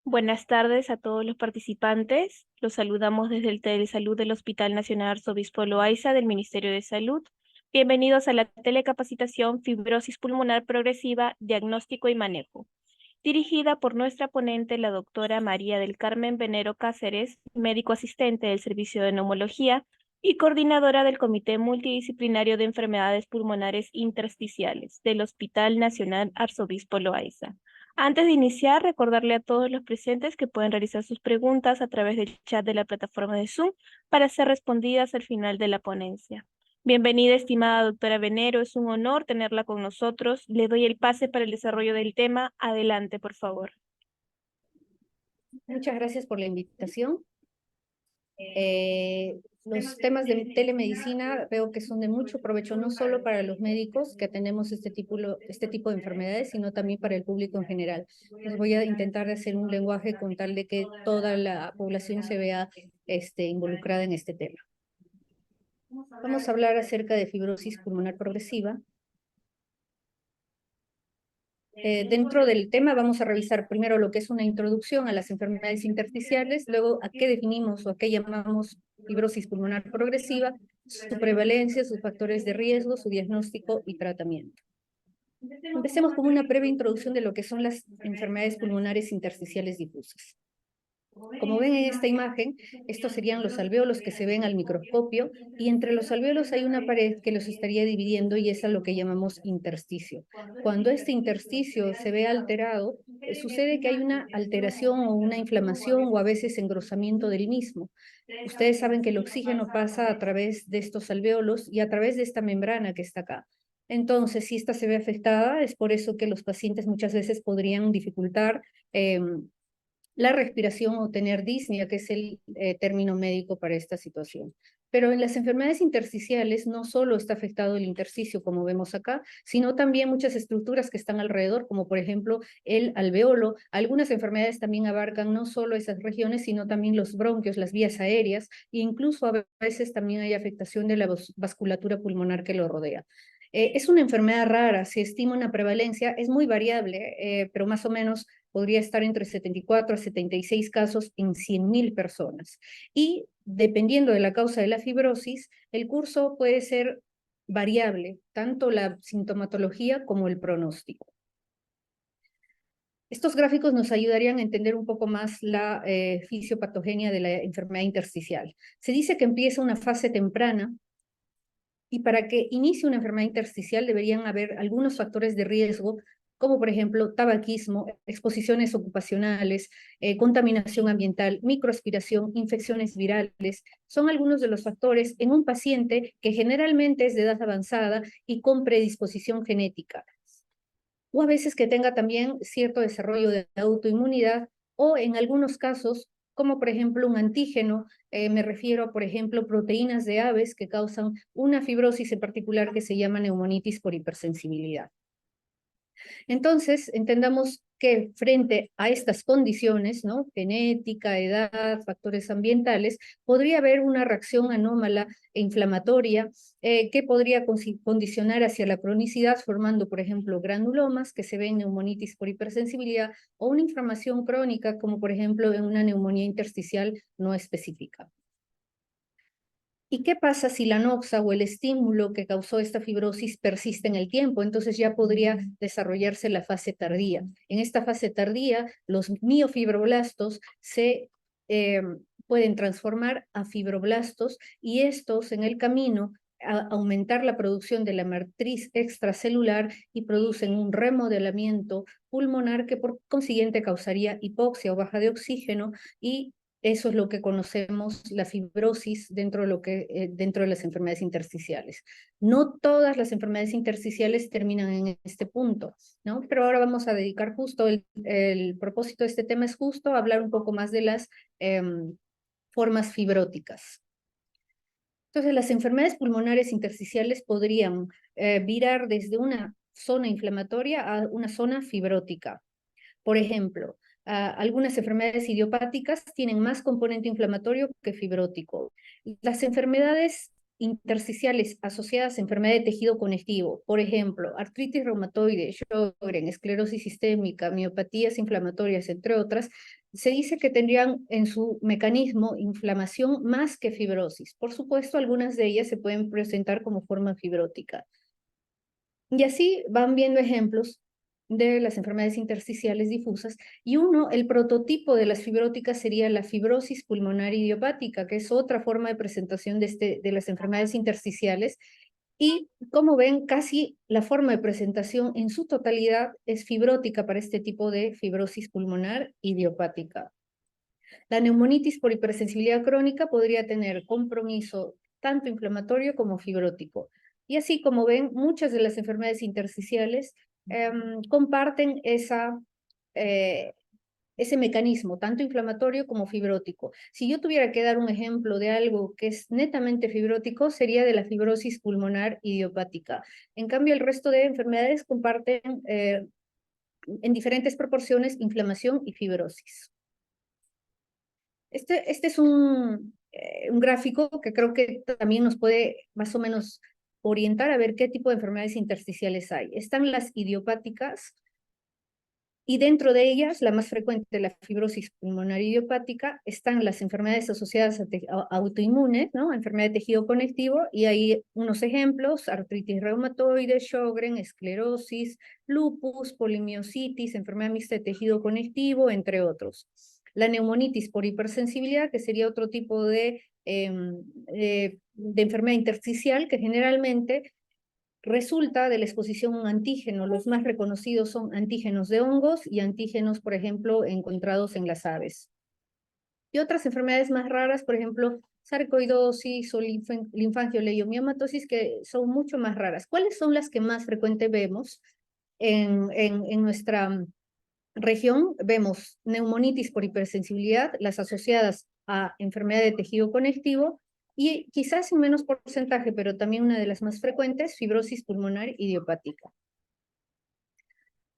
Buenas tardes a todos los participantes. Los saludamos desde el Telesalud del Hospital Nacional Arzobispo Loaiza del Ministerio de Salud. Bienvenidos a la telecapacitación Fibrosis Pulmonar Progresiva, Diagnóstico y Manejo, dirigida por nuestra ponente, la doctora María del Carmen Venero Cáceres, médico asistente del Servicio de Neumología y coordinadora del Comité Multidisciplinario de Enfermedades Pulmonares Intersticiales del Hospital Nacional Arzobispo Loaiza. Antes de iniciar, recordarle a todos los presentes que pueden realizar sus preguntas a través del chat de la plataforma de Zoom para ser respondidas al final de la ponencia. Bienvenida, estimada doctora Venero, es un honor tenerla con nosotros. Le doy el pase para el desarrollo del tema. Adelante, por favor. Muchas gracias por la invitación. Los temas de telemedicina veo que son de mucho provecho, no solo para los médicos que tenemos este tipo de enfermedades, sino también para el público en general. Les voy a intentar hacer un lenguaje con tal de que toda la población se vea involucrada en este tema. Vamos a hablar acerca de fibrosis pulmonar progresiva. Dentro del tema vamos a revisar primero lo que es una introducción a las enfermedades intersticiales, luego a qué definimos o a qué llamamos fibrosis pulmonar progresiva, su prevalencia, sus factores de riesgo, su diagnóstico y tratamiento. Empecemos con una breve introducción de lo que son las enfermedades pulmonares intersticiales difusas. Como ven en esta imagen, estos serían los alvéolos que se ven al microscopio, y entre los alvéolos hay una pared que los estaría dividiendo y es a lo que llamamos intersticio. Cuando este intersticio se ve alterado, sucede que hay una alteración o una inflamación o a veces engrosamiento del mismo. Ustedes saben que el oxígeno pasa a través de estos alvéolos y a través de esta membrana que está acá. Entonces, si esta se ve afectada, es por eso que los pacientes muchas veces podrían dificultar la respiración o tener disnea, que es el término médico para esta situación. Pero en las enfermedades intersticiales no solo está afectado el intersticio, como vemos acá, sino también muchas estructuras que están alrededor, como por ejemplo el alveolo. Algunas enfermedades también abarcan no solo esas regiones, sino también los bronquios, las vías aéreas, e incluso a veces también hay afectación de la vasculatura pulmonar que lo rodea. Es una enfermedad rara, se estima una prevalencia, es muy variable, pero más o menos podría estar entre 74 a 76 casos en 100.000 personas. Y dependiendo de la causa de la fibrosis, el curso puede ser variable, tanto la sintomatología como el pronóstico. Estos gráficos nos ayudarían a entender un poco más la fisiopatogenia de la enfermedad intersticial. Se dice que empieza una fase temprana, y para que inicie una enfermedad intersticial deberían haber algunos factores de riesgo, como por ejemplo tabaquismo, exposiciones ocupacionales, contaminación ambiental, microaspiración, infecciones virales. Son algunos de los factores en un paciente que generalmente es de edad avanzada y con predisposición genética, o a veces que tenga también cierto desarrollo de autoinmunidad, o en algunos casos, como por ejemplo un antígeno, me refiero, por ejemplo, proteínas de aves que causan una fibrosis en particular que se llama neumonitis por hipersensibilidad. Entonces, entendamos que frente a estas condiciones, ¿no?, genética, edad, factores ambientales, podría haber una reacción anómala e inflamatoria que podría condicionar hacia la cronicidad, formando, por ejemplo, granulomas que se ven en neumonitis por hipersensibilidad, o una inflamación crónica, como por ejemplo en una neumonía intersticial no específica. ¿Y qué pasa si la noxa o el estímulo que causó esta fibrosis persiste en el tiempo? Entonces ya podría desarrollarse la fase tardía. En esta fase tardía, los miofibroblastos se pueden transformar a fibroblastos, y estos en el camino a aumentar la producción de la matriz extracelular y producen un remodelamiento pulmonar que por consiguiente causaría hipoxia o baja de oxígeno, y eso es lo que conocemos, la fibrosis, dentro de las enfermedades intersticiales. No todas las enfermedades intersticiales terminan en este punto, ¿no? Pero ahora vamos a dedicar justo, el propósito de este tema es justo hablar un poco más de las formas fibróticas. Entonces, las enfermedades pulmonares intersticiales podrían virar desde una zona inflamatoria a una zona fibrótica. Por ejemplo, algunas enfermedades idiopáticas tienen más componente inflamatorio que fibrótico. Las enfermedades intersticiales asociadas a enfermedad de tejido conectivo, por ejemplo, artritis reumatoide, Sjögren, esclerosis sistémica, miopatías inflamatorias, entre otras, se dice que tendrían en su mecanismo inflamación más que fibrosis. Por supuesto, algunas de ellas se pueden presentar como forma fibrótica. Y así van viendo ejemplos de las enfermedades intersticiales difusas, y el prototipo de las fibróticas sería la fibrosis pulmonar idiopática, que es otra forma de presentación de las enfermedades intersticiales, y como ven, casi la forma de presentación en su totalidad es fibrótica para este tipo de fibrosis pulmonar idiopática. La neumonitis por hipersensibilidad crónica podría tener compromiso tanto inflamatorio como fibrótico. Y así como ven, muchas de las enfermedades intersticiales comparten ese mecanismo, tanto inflamatorio como fibrótico. Si yo tuviera que dar un ejemplo de algo que es netamente fibrótico, sería de la fibrosis pulmonar idiopática. En cambio, el resto de enfermedades comparten en diferentes proporciones inflamación y fibrosis. Este es un gráfico que creo que también nos puede más o menos orientar a ver qué tipo de enfermedades intersticiales hay. Están las idiopáticas, y dentro de ellas, la más frecuente, la fibrosis pulmonar idiopática, están las enfermedades asociadas a autoinmunes, ¿no? Enfermedad de tejido conectivo, y hay unos ejemplos: artritis reumatoide, Sjögren, esclerosis, lupus, polimiositis, enfermedad mixta de tejido conectivo, entre otros. La neumonitis por hipersensibilidad, que sería otro tipo de enfermedad intersticial, que generalmente resulta de la exposición a un antígeno. Los más reconocidos son antígenos de hongos y antígenos, por ejemplo, encontrados en las aves. Y otras enfermedades más raras, por ejemplo, sarcoidosis o linfangioleiomyomatosis, que son mucho más raras. ¿Cuáles son las que más frecuente vemos en nuestra región? Vemos neumonitis por hipersensibilidad, las asociadas a enfermedad de tejido conectivo, y quizás en menos porcentaje, pero también una de las más frecuentes, fibrosis pulmonar idiopática.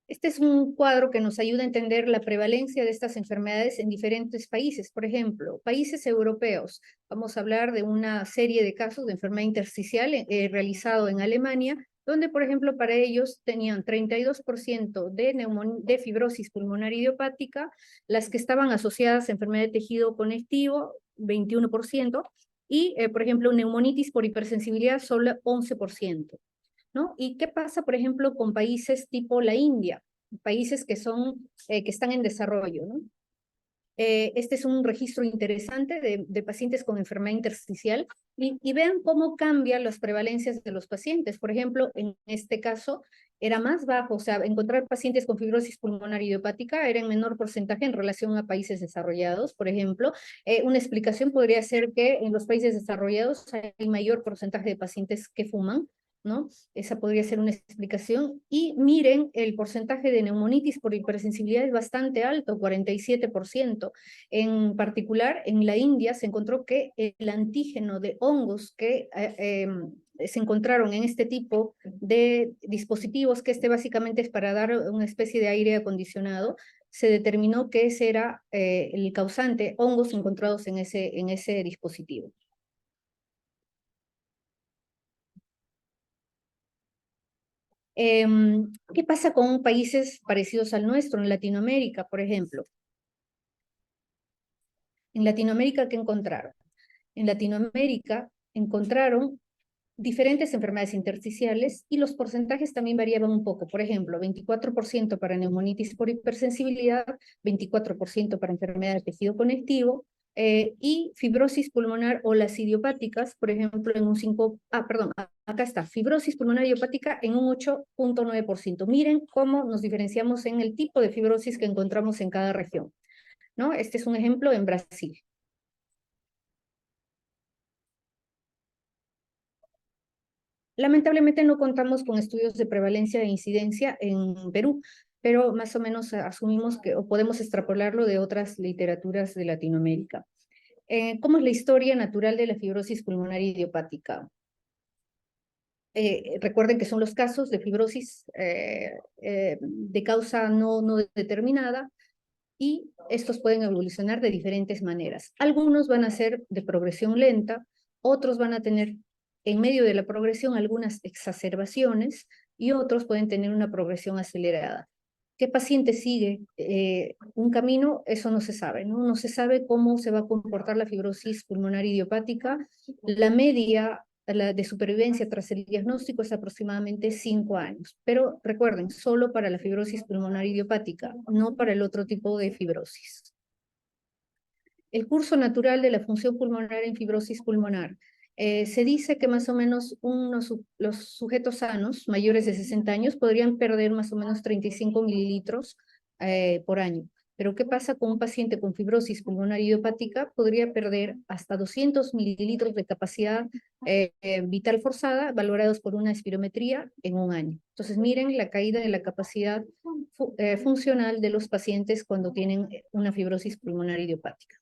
Este es un cuadro que nos ayuda a entender la prevalencia de estas enfermedades en diferentes países. Por ejemplo, países europeos. Vamos a hablar de una serie de casos de enfermedad intersticial realizado en Alemania, donde, por ejemplo, para ellos tenían 32% de fibrosis pulmonar idiopática, las que estaban asociadas a enfermedad de tejido conectivo, 21%, y, por ejemplo, neumonitis por hipersensibilidad, solo 11%. ¿No? ¿Y qué pasa, por ejemplo, con países tipo la India? Países que están en desarrollo, ¿no? Este es un registro interesante de pacientes con enfermedad intersticial, y vean cómo cambian las prevalencias de los pacientes. Por ejemplo, en este caso era más bajo, o sea, encontrar pacientes con fibrosis pulmonar idiopática era en menor porcentaje en relación a países desarrollados. Por ejemplo, una explicación podría ser que en los países desarrollados hay mayor porcentaje de pacientes que fuman, ¿no? Esa podría ser una explicación. Y miren, el porcentaje de neumonitis por hipersensibilidad es bastante alto, 47%. En particular, en la India se encontró que el antígeno de hongos que se encontraron en este tipo de dispositivos, que básicamente es para dar una especie de aire acondicionado, se determinó que ese era el causante, hongos encontrados en ese dispositivo. ¿Qué pasa con países parecidos al nuestro, en Latinoamérica, por ejemplo? En Latinoamérica, ¿qué encontraron? En Latinoamérica encontraron diferentes enfermedades intersticiales, y los porcentajes también variaban un poco. Por ejemplo, 24% para neumonitis por hipersensibilidad, 24% para enfermedad de tejido conectivo, y fibrosis pulmonar o las idiopáticas, por ejemplo, en un 5, acá está, fibrosis pulmonar idiopática en un 8.9%. Miren cómo nos diferenciamos en el tipo de fibrosis que encontramos en cada región, ¿no? Este es un ejemplo en Brasil. Lamentablemente no contamos con estudios de prevalencia e incidencia en Perú, pero más o menos asumimos que, o podemos extrapolarlo de otras literaturas de Latinoamérica. ¿Cómo es la historia natural de la fibrosis pulmonar idiopática? Recuerden que son los casos de fibrosis de causa no determinada, y estos pueden evolucionar de diferentes maneras. Algunos van a ser de progresión lenta, otros van a tener en medio de la progresión algunas exacerbaciones y otros pueden tener una progresión acelerada. ¿Qué paciente sigue un camino? Eso no se sabe, ¿no? No se sabe cómo se va a comportar la fibrosis pulmonar idiopática. La media de supervivencia tras el diagnóstico es aproximadamente 5 años. Pero recuerden, solo para la fibrosis pulmonar idiopática, no para el otro tipo de fibrosis. El curso natural de la función pulmonar en fibrosis pulmonar. Se dice que más o menos los sujetos sanos, mayores de 60 años, podrían perder más o menos 35 mililitros por año. Pero ¿qué pasa con un paciente con fibrosis pulmonar idiopática? Podría perder hasta 200 mililitros de capacidad vital forzada, valorados por una espirometría en un año. Entonces, miren la caída de la capacidad funcional de los pacientes cuando tienen una fibrosis pulmonar idiopática.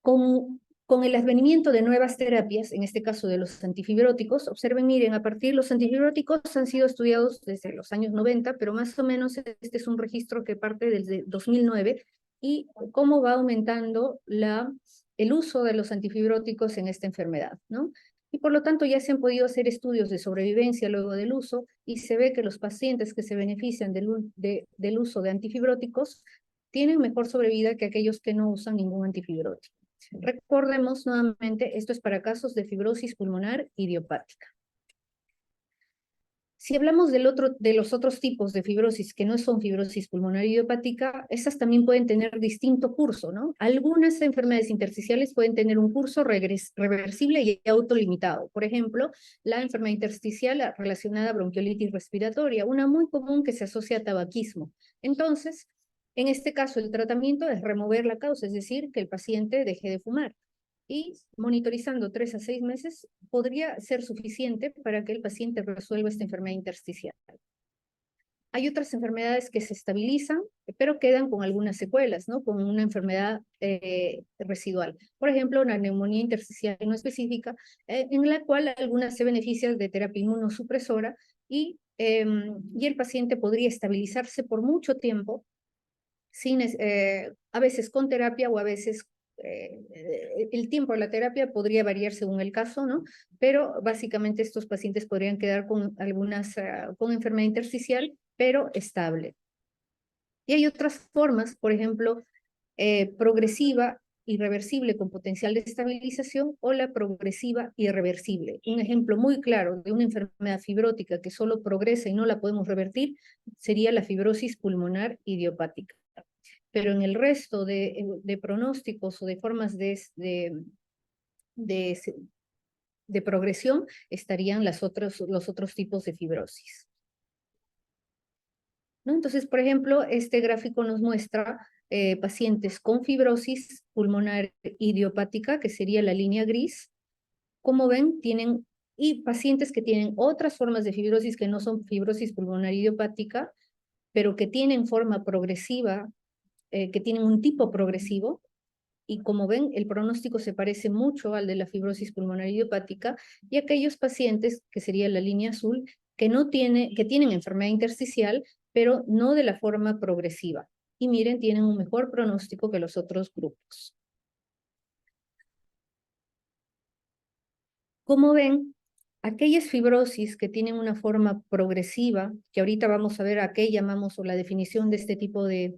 Con el advenimiento de nuevas terapias, en este caso de los antifibróticos, observen, miren, a partir de los antifibróticos han sido estudiados desde los años 90, pero más o menos este es un registro que parte desde 2009, y cómo va aumentando el uso de los antifibróticos en esta enfermedad, ¿no? Y por lo tanto ya se han podido hacer estudios de sobrevivencia luego del uso, y se ve que los pacientes que se benefician del uso de antifibróticos tienen mejor sobrevida que aquellos que no usan ningún antifibrótico. Recordemos nuevamente, esto es para casos de fibrosis pulmonar idiopática. Si hablamos de los otros tipos de fibrosis que no son fibrosis pulmonar idiopática, esas también pueden tener distinto curso, ¿no? Algunas enfermedades intersticiales pueden tener un curso reversible y autolimitado. Por ejemplo, la enfermedad intersticial relacionada a bronquiolitis respiratoria, una muy común que se asocia a tabaquismo. Entonces, en este caso, el tratamiento es remover la causa, es decir, que el paciente deje de fumar. Y monitorizando 3 a 6 meses podría ser suficiente para que el paciente resuelva esta enfermedad intersticial. Hay otras enfermedades que se estabilizan, pero quedan con algunas secuelas, ¿no? Con una enfermedad residual. Por ejemplo, una neumonía intersticial no específica, en la cual algunas se benefician de terapia inmunosupresora y el paciente podría estabilizarse por mucho tiempo, a veces con terapia o a veces el tiempo de la terapia podría variar según el caso, ¿no? Pero básicamente estos pacientes podrían quedar con con enfermedad intersticial, pero estable. Y hay otras formas, por ejemplo, progresiva irreversible con potencial de estabilización, o la progresiva irreversible. Un ejemplo muy claro de una enfermedad fibrótica que solo progresa y no la podemos revertir sería la fibrosis pulmonar idiopática. Pero en el resto de pronósticos o de formas de progresión estarían los otros tipos de fibrosis, ¿no? Entonces, por ejemplo, este gráfico nos muestra pacientes con fibrosis pulmonar idiopática, que sería la línea gris. Como ven, y pacientes que tienen otras formas de fibrosis que no son fibrosis pulmonar idiopática, pero que tienen forma progresiva, que tienen un tipo progresivo, y como ven, el pronóstico se parece mucho al de la fibrosis pulmonar idiopática, y aquellos pacientes, que sería la línea azul, que tienen enfermedad intersticial, pero no de la forma progresiva. Y miren, tienen un mejor pronóstico que los otros grupos. Como ven, aquellas fibrosis que tienen una forma progresiva, que ahorita vamos a ver a qué llamamos, o la definición de este tipo de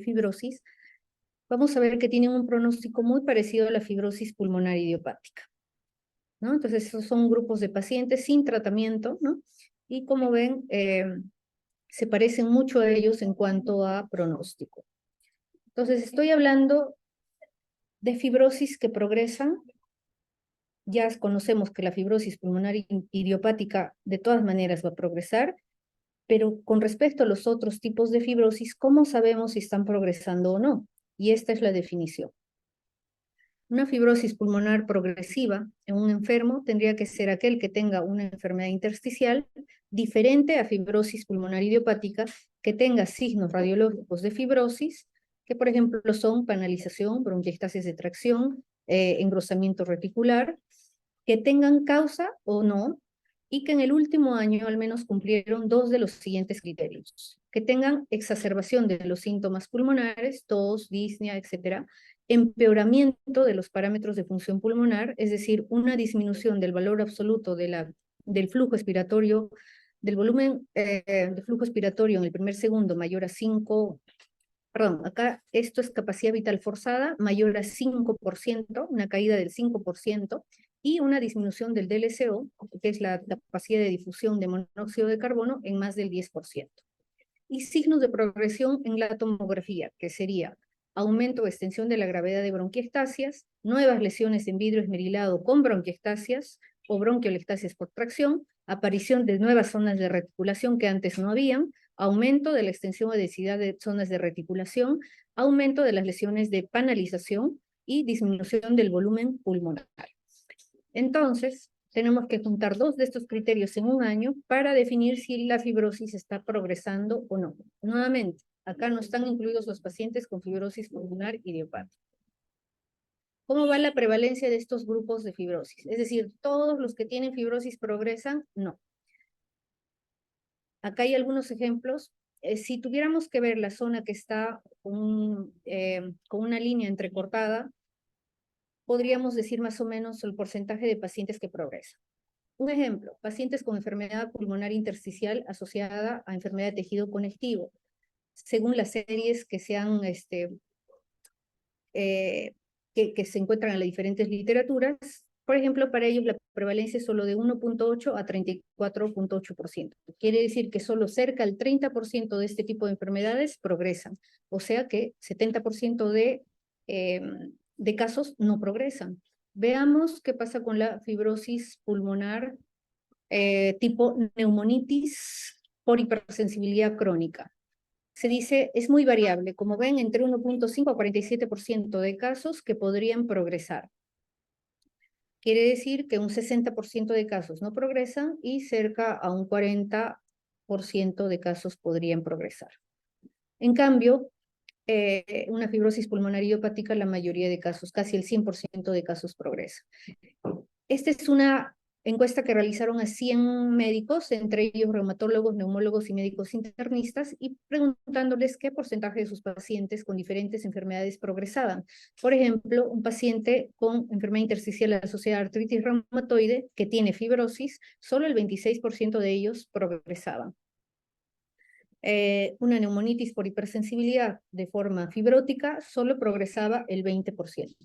fibrosis, vamos a ver que tienen un pronóstico muy parecido a la fibrosis pulmonar idiopática, ¿no? Entonces, esos son grupos de pacientes sin tratamiento, ¿no? Y como ven, se parecen mucho a ellos en cuanto a pronóstico. Entonces, estoy hablando de fibrosis que progresan. Ya conocemos que la fibrosis pulmonar idiopática de todas maneras va a progresar, pero con respecto a los otros tipos de fibrosis, ¿cómo sabemos si están progresando o no? Y esta es la definición. Una fibrosis pulmonar progresiva en un enfermo tendría que ser aquel que tenga una enfermedad intersticial diferente a fibrosis pulmonar idiopática, que tenga signos radiológicos de fibrosis, que por ejemplo son panalización, bronquiectasis de tracción, engrosamiento reticular, que tengan causa o no, y que en el último año al menos cumplieron 2 de los siguientes criterios. que tengan exacerbación de los síntomas pulmonares, tos, disnea, etcétera, empeoramiento de los parámetros de función pulmonar, es decir, una disminución del valor absoluto del flujo expiratorio, del volumen de flujo expiratorio en el primer segundo mayor a 5, perdón, acá esto es capacidad vital forzada, mayor a 5%, una caída del 5%, y una disminución del DLCO, que es la capacidad de difusión de monóxido de carbono, en más del 10%. Y signos de progresión en la tomografía, que sería aumento o extensión de la gravedad de bronquiectasias, nuevas lesiones en vidrio esmerilado con bronquiectasias o bronquiolectasias por tracción, aparición de nuevas zonas de reticulación que antes no habían, aumento de la extensión o densidad de zonas de reticulación, aumento de las lesiones de panalización y disminución del volumen pulmonar. Entonces, tenemos que juntar dos de estos criterios en un año para definir si la fibrosis está progresando o no. Nuevamente, acá no están incluidos los pacientes con fibrosis pulmonar idiopática. ¿Cómo va la prevalencia de estos grupos de fibrosis? Es decir, ¿todos los que tienen fibrosis progresan? No. Acá hay algunos ejemplos. Si tuviéramos que ver la zona que está con una línea entrecortada, podríamos decir más o menos el porcentaje de pacientes que progresan. Un ejemplo, pacientes con enfermedad pulmonar intersticial asociada a enfermedad de tejido conectivo. Según las series que se han, que se encuentran en las diferentes literaturas, por ejemplo, para ellos la prevalencia es solo de 1.8 a 34.8%. Quiere decir que solo cerca del 30% de este tipo de enfermedades progresan. O sea que 70% de casos no progresan. Veamos qué pasa con la fibrosis pulmonar tipo neumonitis por hipersensibilidad crónica. Se dice, es muy variable, como ven, entre 1.5 a 47% de casos que podrían progresar. Quiere decir que un 60% de casos no progresan y cerca a un 40% de casos podrían progresar. En cambio, una fibrosis pulmonar idiopática, la mayoría de casos, casi el 100% de casos progresa. Esta es una encuesta que realizaron a 100 médicos, entre ellos reumatólogos, neumólogos y médicos internistas, y preguntándoles qué porcentaje de sus pacientes con diferentes enfermedades progresaban. Por ejemplo, un paciente con enfermedad intersticial asociada a artritis reumatoide que tiene fibrosis, solo el 26% de ellos progresaban. Una neumonitis por hipersensibilidad de forma fibrótica solo progresaba el 20%.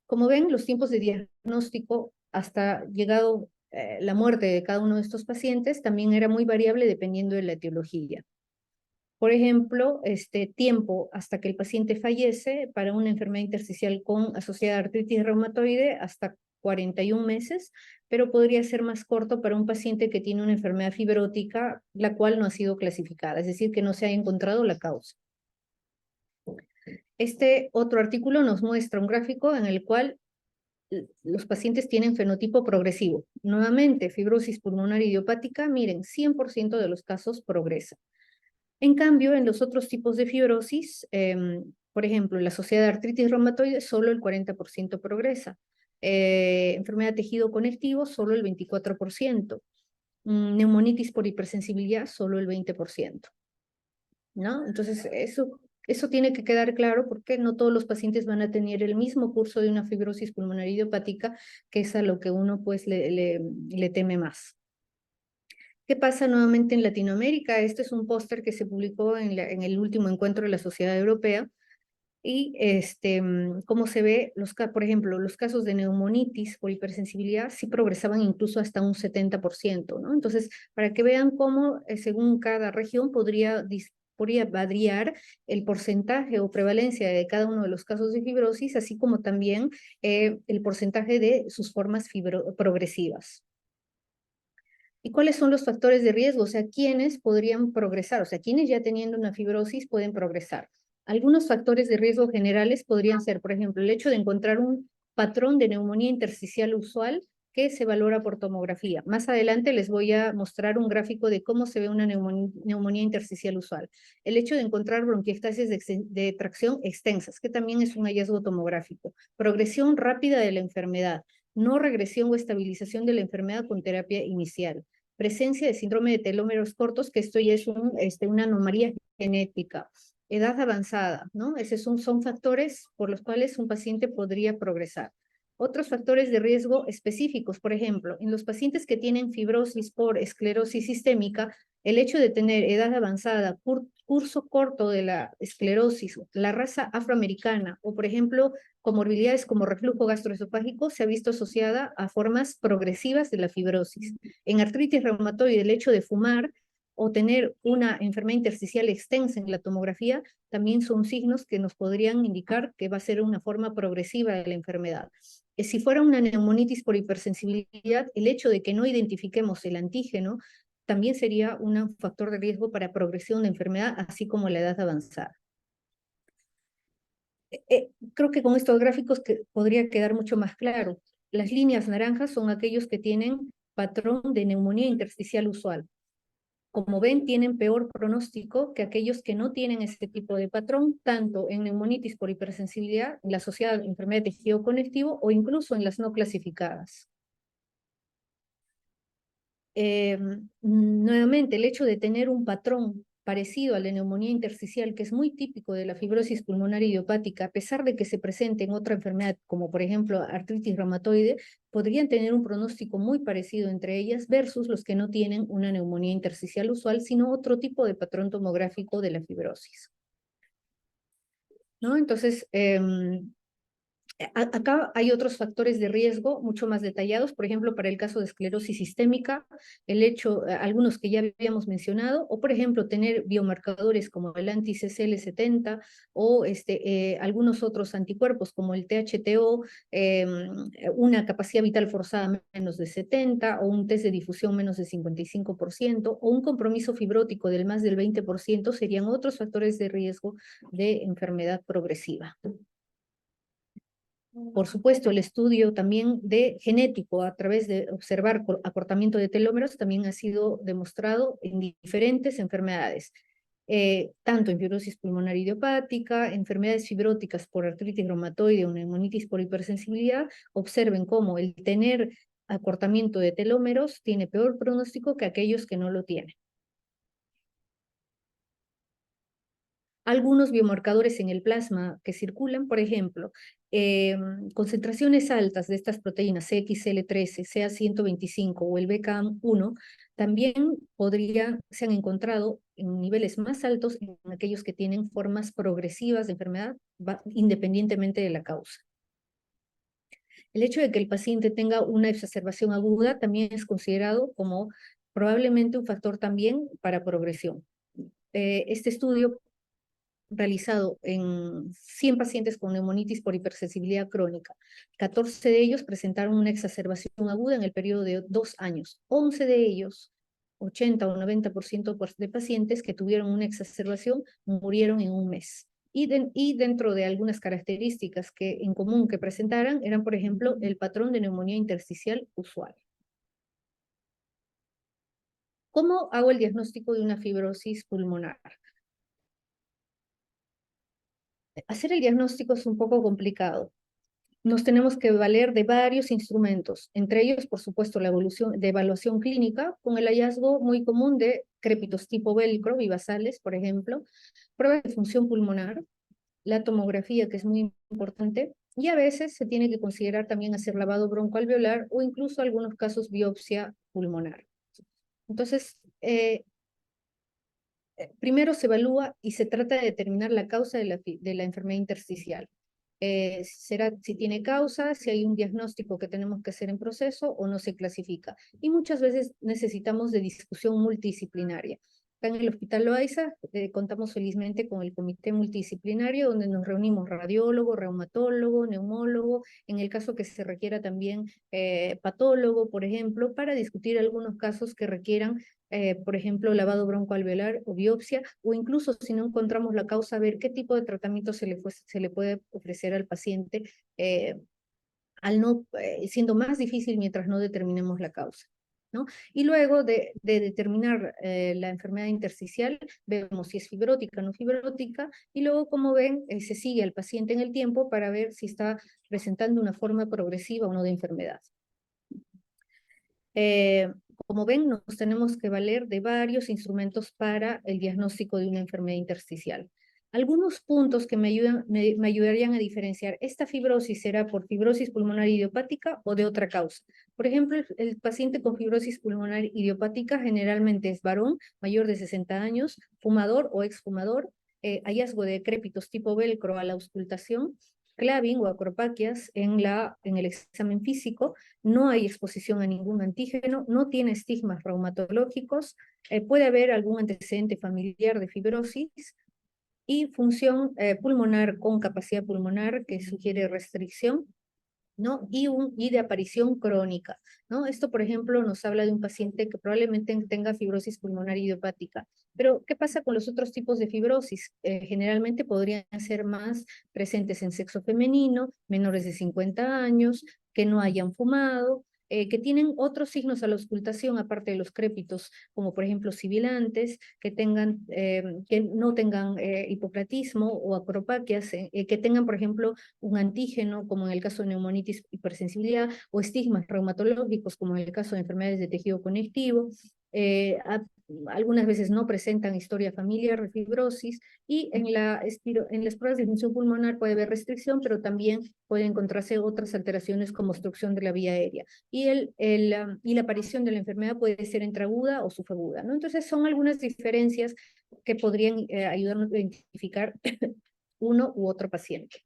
Como ven, los tiempos de diagnóstico hasta llegado la muerte de cada uno de estos pacientes también era muy variable dependiendo de la etiología. Por ejemplo, tiempo hasta que el paciente fallece para una enfermedad intersticial asociada a artritis reumatoide hasta 41 meses, pero podría ser más corto para un paciente que tiene una enfermedad fibrótica, la cual no ha sido clasificada, es decir, que no se ha encontrado la causa. Este otro artículo nos muestra un gráfico en el cual los pacientes tienen fenotipo progresivo. Nuevamente, fibrosis pulmonar idiopática, miren, 100% de los casos progresan. En cambio, en los otros tipos de fibrosis, por ejemplo, la asociada a artritis reumatoide, solo el 40% progresa. Enfermedad de tejido conectivo, solo el 24%. Neumonitis por hipersensibilidad, solo el 20%. ¿No? Entonces, eso tiene que quedar claro porque no todos los pacientes van a tener el mismo curso de una fibrosis pulmonar idiopática, que es a lo que uno pues le teme más. ¿Qué pasa nuevamente en Latinoamérica? Este es un póster que se publicó en el último encuentro de la Sociedad Europea. Y como se ve, por ejemplo, los casos de neumonitis por hipersensibilidad sí progresaban incluso hasta un 70%, ¿no? Entonces, para que vean cómo según cada región podría variar el porcentaje o prevalencia de cada uno de los casos de fibrosis, así como también el porcentaje de sus formas progresivas. ¿Y cuáles son los factores de riesgo? O sea, ¿quiénes podrían progresar? O sea, ¿quiénes ya teniendo una fibrosis pueden progresar? Algunos factores de riesgo generales podrían ser, por ejemplo, el hecho de encontrar un patrón de neumonía intersticial usual que se valora por tomografía. Más adelante les voy a mostrar un gráfico de cómo se ve una neumonía intersticial usual. El hecho de encontrar bronquiectasias de tracción extensas, que también es un hallazgo tomográfico. Progresión rápida de la enfermedad, no regresión o estabilización de la enfermedad con terapia inicial. presencia de síndrome de telómeros cortos, que esto ya es una anomalía genética, edad avanzada, ¿no? Esos son factores por los cuales un paciente podría progresar. Otros factores de riesgo específicos, por ejemplo, en los pacientes que tienen fibrosis por esclerosis sistémica, el hecho de tener edad avanzada, curso corto de la esclerosis, la raza afroamericana o, por ejemplo, comorbilidades como reflujo gastroesofágico se ha visto asociada a formas progresivas de la fibrosis. En artritis reumatoide, el hecho de fumar o tener una enfermedad intersticial extensa en la tomografía también son signos que nos podrían indicar que va a ser una forma progresiva de la enfermedad. Si fuera una neumonitis por hipersensibilidad, el hecho de que no identifiquemos el antígeno también sería un factor de riesgo para progresión de enfermedad, así como la edad avanzada. Creo que con estos gráficos podría quedar mucho más claro. Las líneas naranjas son aquellos que tienen patrón de neumonía intersticial usual. Como ven, tienen peor pronóstico que aquellos que no tienen ese tipo de patrón, tanto en neumonitis por hipersensibilidad, la asociada a enfermedad de tejido conectivo o incluso en las no clasificadas. Nuevamente, el hecho de tener un patrón parecido a la neumonía intersticial, que es muy típico de la fibrosis pulmonar idiopática, a pesar de que se presente en otra enfermedad, como por ejemplo artritis reumatoide, podrían tener un pronóstico muy parecido entre ellas versus los que no tienen una neumonía intersticial usual, sino otro tipo de patrón tomográfico de la fibrosis, ¿no? Entonces, acá hay otros factores de riesgo mucho más detallados, por ejemplo, para el caso de esclerosis sistémica, el hecho, algunos que ya habíamos mencionado, o por ejemplo, tener biomarcadores como el anti-CCL70 o algunos otros anticuerpos como el THTO, una capacidad vital forzada menos de 70, o un test de difusión menos de 55%, o un compromiso fibrótico del más del 20%, serían otros factores de riesgo de enfermedad progresiva. Por supuesto, el estudio también de genético a través de observar acortamiento de telómeros también ha sido demostrado en diferentes enfermedades, tanto en fibrosis pulmonar idiopática, enfermedades fibróticas por artritis reumatoide o neumonitis por hipersensibilidad. Observen cómo el tener acortamiento de telómeros tiene peor pronóstico que aquellos que no lo tienen. Algunos biomarcadores en el plasma que circulan, por ejemplo, concentraciones altas de estas proteínas CXL13, CA125 o el BCAM1, también se han encontrado en niveles más altos en aquellos que tienen formas progresivas de enfermedad, independientemente de la causa. El hecho de que el paciente tenga una exacerbación aguda también es considerado como probablemente un factor también para progresión. Este estudio realizado en 100 pacientes con neumonitis por hipersensibilidad crónica. 14 de ellos presentaron una exacerbación aguda en el periodo de 2 años. 11 de ellos, 80 o 90% de pacientes que tuvieron una exacerbación, murieron en un mes. Y dentro de algunas características que en común que presentaran, eran, por ejemplo, el patrón de neumonía intersticial usual. ¿Cómo hago el diagnóstico de una fibrosis pulmonar? Hacer el diagnóstico es un poco complicado. Nos tenemos que valer de varios instrumentos, entre ellos, por supuesto, la evaluación clínica, con el hallazgo muy común de crépitos tipo velcro, bivasales, por ejemplo, pruebas de función pulmonar, la tomografía, que es muy importante, y a veces se tiene que considerar también hacer lavado broncoalveolar o incluso en algunos casos biopsia pulmonar. Entonces, primero se evalúa y se trata de determinar la causa de la enfermedad intersticial. Será si tiene causa, si hay un diagnóstico que tenemos que hacer en proceso o no se clasifica. Y muchas veces necesitamos de discusión multidisciplinaria. Acá en el Hospital Loaiza contamos felizmente con el comité multidisciplinario donde nos reunimos radiólogo, reumatólogo, neumólogo, en el caso que se requiera también patólogo, por ejemplo, para discutir algunos casos que requieran por ejemplo, lavado broncoalveolar o biopsia, o incluso si no encontramos la causa, ver qué tipo de tratamiento se le puede ofrecer al paciente, siendo más difícil mientras no determinemos la causa, ¿no? Y luego de determinar la enfermedad intersticial, vemos si es fibrótica o no fibrótica, y luego, como ven, se sigue al paciente en el tiempo para ver si está presentando una forma progresiva o no de enfermedad. Como ven, nos tenemos que valer de varios instrumentos para el diagnóstico de una enfermedad intersticial. Algunos puntos que me ayudarían a diferenciar esta fibrosis será por fibrosis pulmonar idiopática o de otra causa. Por ejemplo, el paciente con fibrosis pulmonar idiopática generalmente es varón, mayor de 60 años, fumador o exfumador, hallazgo de decrépitos tipo velcro a la auscultación, claving o acropaquias en el examen físico, no hay exposición a ningún antígeno, no tiene estigmas reumatológicos, puede haber algún antecedente familiar de fibrosis y función pulmonar con capacidad pulmonar que sugiere restricción, ¿no? Y de aparición crónica, ¿no? Esto, por ejemplo, nos habla de un paciente que probablemente tenga fibrosis pulmonar idiopática. Pero, ¿qué pasa con los otros tipos de fibrosis? Generalmente podrían ser más presentes en sexo femenino, menores de 50 años, que no hayan fumado, que tienen otros signos a la auscultación, aparte de los crépitos, como por ejemplo sibilantes, que no tengan hipocratismo o acropaquias, que tengan, por ejemplo, un antígeno, como en el caso de neumonitis, hipersensibilidad, o estigmas reumatológicos, como en el caso de enfermedades de tejido conectivo. Algunas veces no presentan historia familiar de fibrosis, y en las pruebas de función pulmonar puede haber restricción, pero también puede encontrarse otras alteraciones como obstrucción de la vía aérea. Y la aparición de la enfermedad puede ser intraaguda o subaguda, ¿no? Entonces son algunas diferencias que podrían ayudarnos a identificar uno u otro paciente.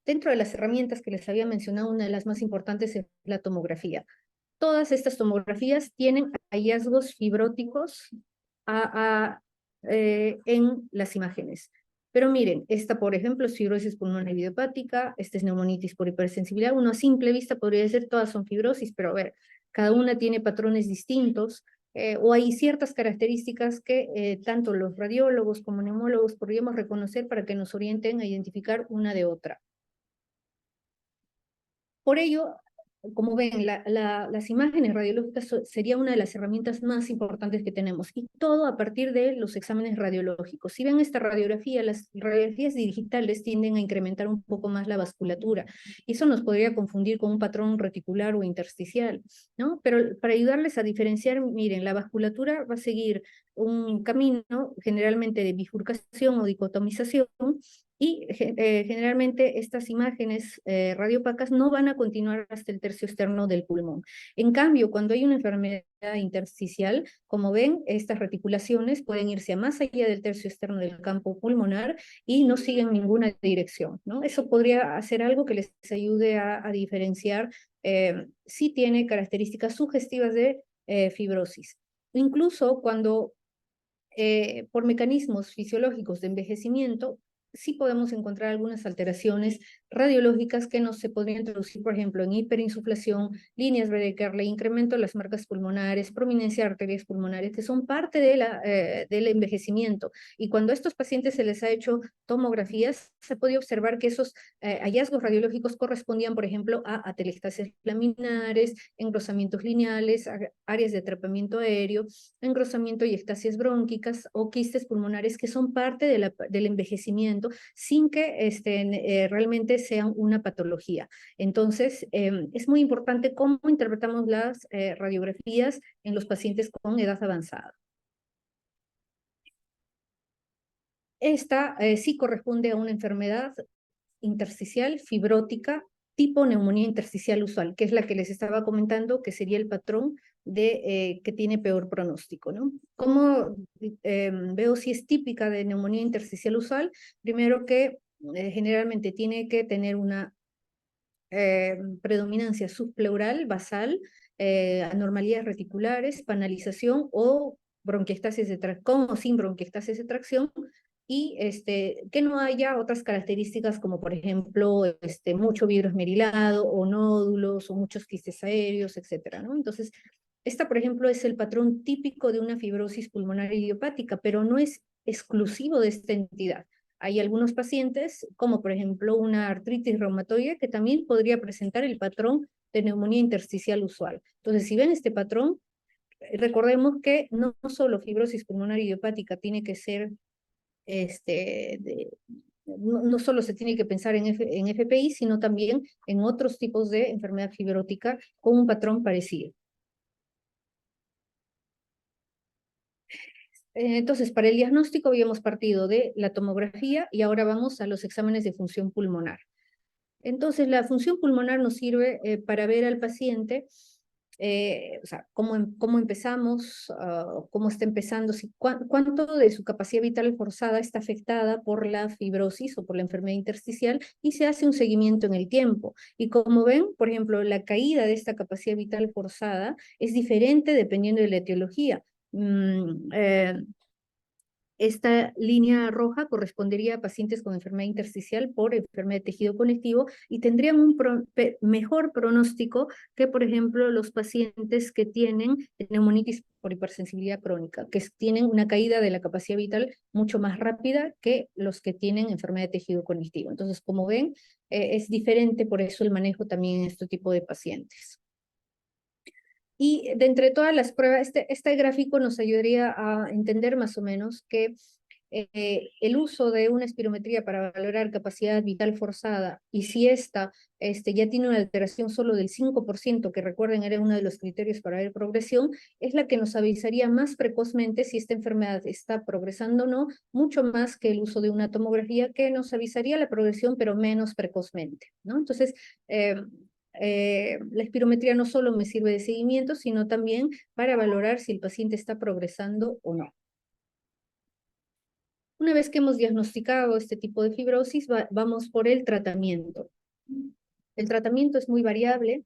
Dentro de las herramientas que les había mencionado, una de las más importantes es la tomografía. Todas estas tomografías tienen hallazgos fibróticos en las imágenes. Pero miren, esta, por ejemplo, es fibrosis pulmonar idiopática, esta es neumonitis por hipersensibilidad. Uno a simple vista podría decir todas son fibrosis, pero a ver, cada una tiene patrones distintos, o hay ciertas características que tanto los radiólogos como neumólogos podríamos reconocer para que nos orienten a identificar una de otra. Por ello, como ven, las imágenes radiológicas sería una de las herramientas más importantes que tenemos, y todo a partir de los exámenes radiológicos. Si ven esta radiografía, las radiografías digitales tienden a incrementar un poco más la vasculatura, y eso nos podría confundir con un patrón reticular o intersticial, ¿no? Pero para ayudarles a diferenciar, miren, la vasculatura va a seguir un camino generalmente de bifurcación o dicotomización, y generalmente estas imágenes radiopacas no van a continuar hasta el tercio externo del pulmón. En cambio, cuando hay una enfermedad intersticial, como ven, estas reticulaciones pueden irse a más allá del tercio externo del campo pulmonar y no siguen ninguna dirección, ¿no? Eso podría hacer algo que les ayude a diferenciar si tiene características sugestivas de fibrosis. Incluso cuando por mecanismos fisiológicos de envejecimiento, sí podemos encontrar algunas alteraciones radiológicas que no se podrían traducir, por ejemplo, en hiperinsuflación, líneas Bede-Kerley, incremento de las marcas pulmonares, prominencia de arterias pulmonares, que son parte del envejecimiento. Y cuando a estos pacientes se les ha hecho tomografías, se podía observar que esos hallazgos radiológicos correspondían, por ejemplo, a atelectasias laminares, engrosamientos lineales, áreas de atrapamiento aéreo, engrosamiento y ectasias brónquicas o quistes pulmonares, que son parte del envejecimiento sin que realmente sean una patología. Entonces, es muy importante cómo interpretamos las radiografías en los pacientes con edad avanzada. Esta sí corresponde a una enfermedad intersticial fibrótica tipo neumonía intersticial usual, que es la que les estaba comentando, que sería el patrón que tiene peor pronóstico, ¿no? ¿Cómo veo si es típica de neumonía intersticial usual? Primero que generalmente tiene que tener una predominancia subpleural, basal, anormalidades reticulares, panalización o bronquiectasis con o sin bronquiectasis de tracción, y que no haya otras características como por ejemplo mucho vidrio esmerilado o nódulos o muchos quistes aéreos, etcétera, ¿no? Entonces, esta por ejemplo es el patrón típico de una fibrosis pulmonar idiopática, pero no es exclusivo de esta entidad. Hay algunos pacientes, como por ejemplo una artritis reumatoide, que también podría presentar el patrón de neumonía intersticial usual. Entonces, si ven este patrón, recordemos que no solo fibrosis pulmonar idiopática tiene que ser no solo se tiene que pensar en FPI, sino también en otros tipos de enfermedad fibrótica con un patrón parecido. Entonces, para el diagnóstico habíamos partido de la tomografía y ahora vamos a los exámenes de función pulmonar. Entonces, la función pulmonar nos sirve para ver al paciente, o sea, cómo empezamos, cómo está empezando, cuánto de su capacidad vital forzada está afectada por la fibrosis o por la enfermedad intersticial, y se hace un seguimiento en el tiempo. Y como ven, por ejemplo, la caída de esta capacidad vital forzada es diferente dependiendo de la etiología. Esta línea roja correspondería a pacientes con enfermedad intersticial por enfermedad de tejido conectivo y tendrían un mejor pronóstico que, por ejemplo, los pacientes que tienen neumonitis por hipersensibilidad crónica, que tienen una caída de la capacidad vital mucho más rápida que los que tienen enfermedad de tejido conectivo. Entonces, como ven, es diferente, por eso el manejo también en este tipo de pacientes. Y de entre todas las pruebas, este gráfico nos ayudaría a entender más o menos que el uso de una espirometría para valorar capacidad vital forzada, y si esta ya tiene una alteración solo del 5%, que recuerden era uno de los criterios para ver progresión, es la que nos avisaría más precozmente si esta enfermedad está progresando o no, mucho más que el uso de una tomografía que nos avisaría la progresión, pero menos precozmente, ¿no? Entonces, la espirometría no solo me sirve de seguimiento, sino también para valorar si el paciente está progresando o no. Una vez que hemos diagnosticado este tipo de fibrosis, vamos por el tratamiento. El tratamiento es muy variable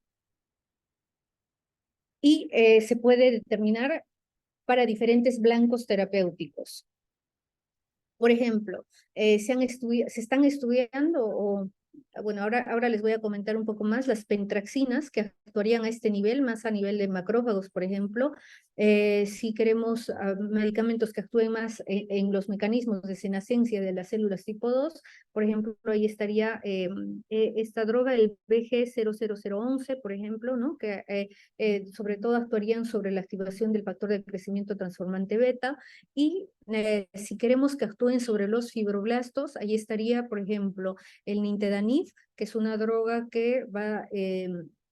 y se puede determinar para diferentes blancos terapéuticos. Por ejemplo, se están estudiando, bueno, ahora les voy a comentar un poco más, las pentraxinas que actuarían a este nivel, más a nivel de macrófagos, por ejemplo. Si queremos medicamentos que actúen más en los mecanismos de senescencia de las células tipo 2, por ejemplo, ahí estaría esta droga, el BG00011, por ejemplo, ¿no? Que sobre todo actuarían sobre la activación del factor de crecimiento transformante beta. Y si queremos que actúen sobre los fibroblastos, ahí estaría, por ejemplo, el nintedanib, que es una droga que va a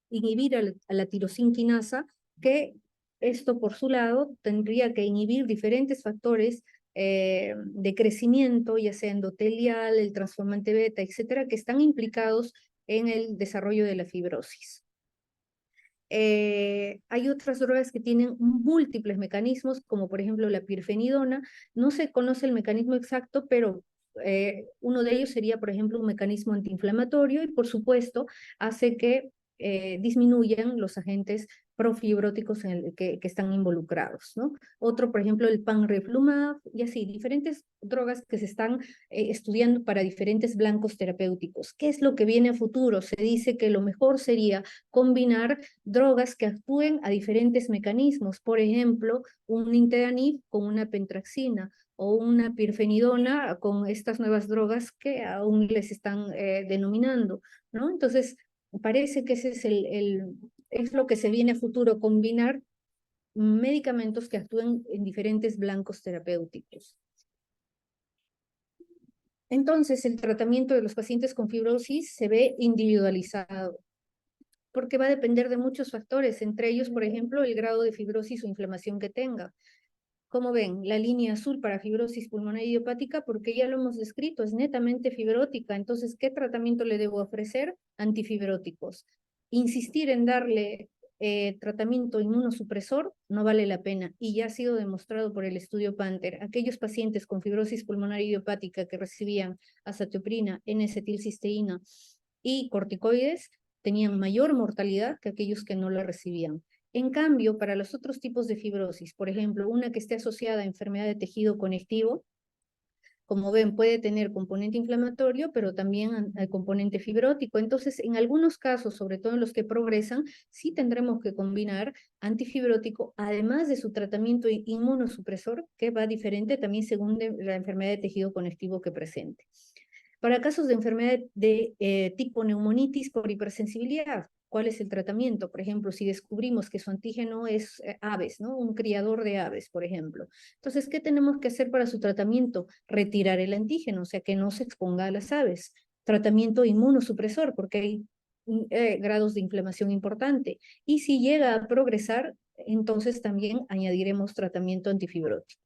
inhibir a la tirosinquinasa, que esto por su lado tendría que inhibir diferentes factores de crecimiento, ya sea endotelial, el transformante beta, etcétera, que están implicados en el desarrollo de la fibrosis. Hay otras drogas que tienen múltiples mecanismos, como por ejemplo la pirfenidona. No se conoce el mecanismo exacto, pero uno de ellos sería, por ejemplo, un mecanismo antiinflamatorio, y por supuesto hace que disminuyan los agentes profibróticos que están involucrados, ¿no? Otro, por ejemplo, el panreflumab, y así, diferentes drogas que se están estudiando para diferentes blancos terapéuticos. ¿Qué es lo que viene a futuro? Se dice que lo mejor sería combinar drogas que actúen a diferentes mecanismos, por ejemplo, un nintedanib con una pentraxina, o una pirfenidona con estas nuevas drogas que aún les están denominando, ¿no? Entonces, parece que ese es lo que se viene a futuro, combinar medicamentos que actúen en diferentes blancos terapéuticos. Entonces, el tratamiento de los pacientes con fibrosis se ve individualizado, porque va a depender de muchos factores, entre ellos, por ejemplo, el grado de fibrosis o inflamación que tenga. Como ven, la línea azul para fibrosis pulmonar idiopática, porque ya lo hemos descrito, es netamente fibrótica. Entonces, ¿qué tratamiento le debo ofrecer? Antifibróticos. Insistir en darle tratamiento inmunosupresor no vale la pena, y ya ha sido demostrado por el estudio Panther. Aquellos pacientes con fibrosis pulmonar idiopática que recibían azatioprina, N-acetilcisteína y corticoides tenían mayor mortalidad que aquellos que no la recibían. En cambio, para los otros tipos de fibrosis, por ejemplo, una que esté asociada a enfermedad de tejido conectivo, como ven, puede tener componente inflamatorio, pero también el componente fibrótico. Entonces, en algunos casos, sobre todo en los que progresan, sí tendremos que combinar antifibrótico, además de su tratamiento inmunosupresor, que va diferente también según la enfermedad de tejido conectivo que presente. Para casos de enfermedad de tipo neumonitis por hipersensibilidad, ¿cuál es el tratamiento? Por ejemplo, si descubrimos que su antígeno es aves, ¿no? Un criador de aves, por ejemplo. Entonces, ¿qué tenemos que hacer para su tratamiento? Retirar el antígeno, o sea, que no se exponga a las aves. Tratamiento inmunosupresor, porque hay grados de inflamación importante. Y si llega a progresar, entonces también añadiremos tratamiento antifibrótico.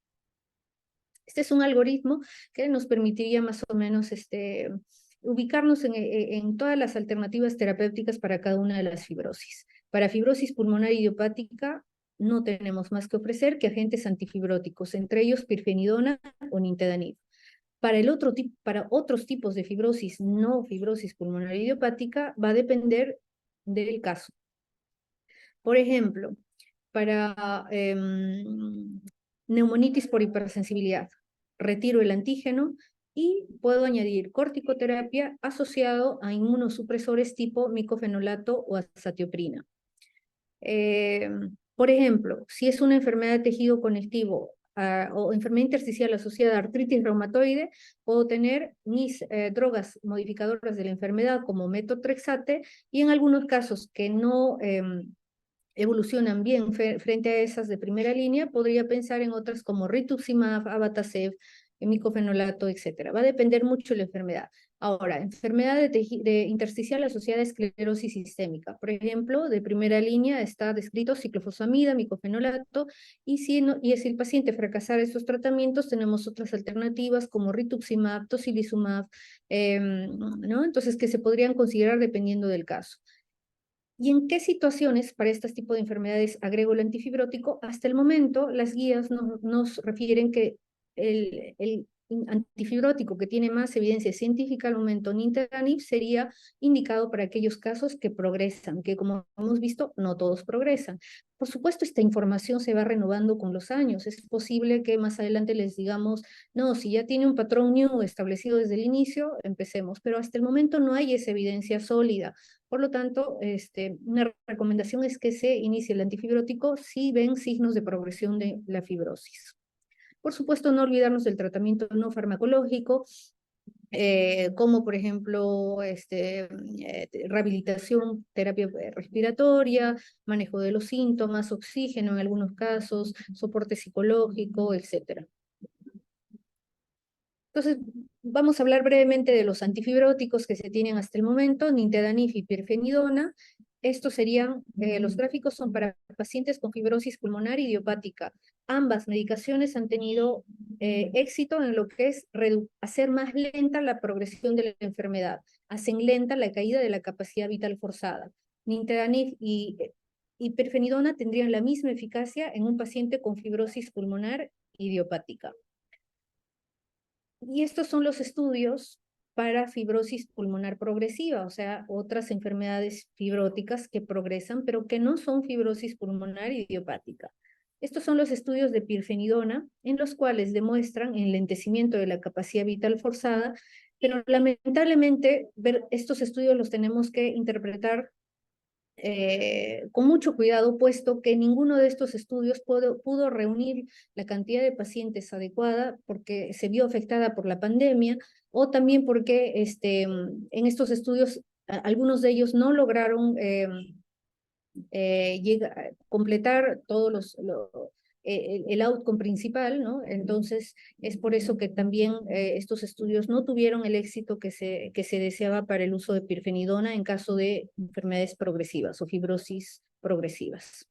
Este es un algoritmo que nos permitiría más o menos ubicarnos en todas las alternativas terapéuticas para cada una de las fibrosis. Para fibrosis pulmonar idiopática no tenemos más que ofrecer que agentes antifibróticos, entre ellos pirfenidona o nintedanib. Para otros tipos de fibrosis, no fibrosis pulmonar idiopática, va a depender del caso. Por ejemplo, para neumonitis por hipersensibilidad, retiro el antígeno y puedo añadir corticoterapia asociado a inmunosupresores tipo micofenolato o azatioprina. Por ejemplo, si es una enfermedad de tejido conectivo o enfermedad intersticial asociada a artritis reumatoide, puedo tener mis drogas modificadoras de la enfermedad como metotrexate, y en algunos casos que no evolucionan bien frente a esas de primera línea, podría pensar en otras como rituximab, abatacept, micofenolato, etc. Va a depender mucho de la enfermedad. Ahora, enfermedad de intersticial asociada a esclerosis sistémica. Por ejemplo, de primera línea está descrito ciclofosfamida, micofenolato, y si el paciente fracasara estos tratamientos, tenemos otras alternativas como rituximab, tocilizumab, ¿no? Entonces, que se podrían considerar dependiendo del caso. ¿Y en qué situaciones para este tipo de enfermedades agrego el antifibrótico? Hasta el momento, las guías nos refieren que el antifibrótico que tiene más evidencia científica al momento, nintedanib, sería indicado para aquellos casos que progresan, que como hemos visto, no todos progresan. Por supuesto, esta información se va renovando con los años. Es posible que más adelante les digamos, no, si ya tiene un patrón new establecido desde el inicio, empecemos. Pero hasta el momento no hay esa evidencia sólida. Por lo tanto, una recomendación es que se inicie el antifibrótico si ven signos de progresión de la fibrosis. Por supuesto, no olvidarnos del tratamiento no farmacológico, como por ejemplo rehabilitación, terapia respiratoria, manejo de los síntomas, oxígeno en algunos casos, soporte psicológico, etc. Entonces, vamos a hablar brevemente de los antifibróticos que se tienen hasta el momento, nintedanib y pirfenidona. Estos serían, los gráficos son para pacientes con fibrosis pulmonar idiopática. Ambas medicaciones han tenido éxito en lo que es hacer más lenta la progresión de la enfermedad, hacen lenta la caída de la capacidad vital forzada. Nintedanib y pirfenidona tendrían la misma eficacia en un paciente con fibrosis pulmonar idiopática. Y estos son los estudios para fibrosis pulmonar progresiva, o sea, otras enfermedades fibróticas que progresan, pero que no son fibrosis pulmonar idiopática. Estos son los estudios de pirfenidona, en los cuales demuestran enlentecimiento de la capacidad vital forzada, pero lamentablemente estos estudios los tenemos que interpretar con mucho cuidado, puesto que ninguno de estos estudios pudo reunir la cantidad de pacientes adecuada porque se vio afectada por la pandemia, o también porque en estos estudios algunos de ellos no lograron completar todos el outcome principal, ¿no? Entonces, es por eso que también estos estudios no tuvieron el éxito que se deseaba para el uso de pirfenidona en caso de enfermedades progresivas o fibrosis progresivas.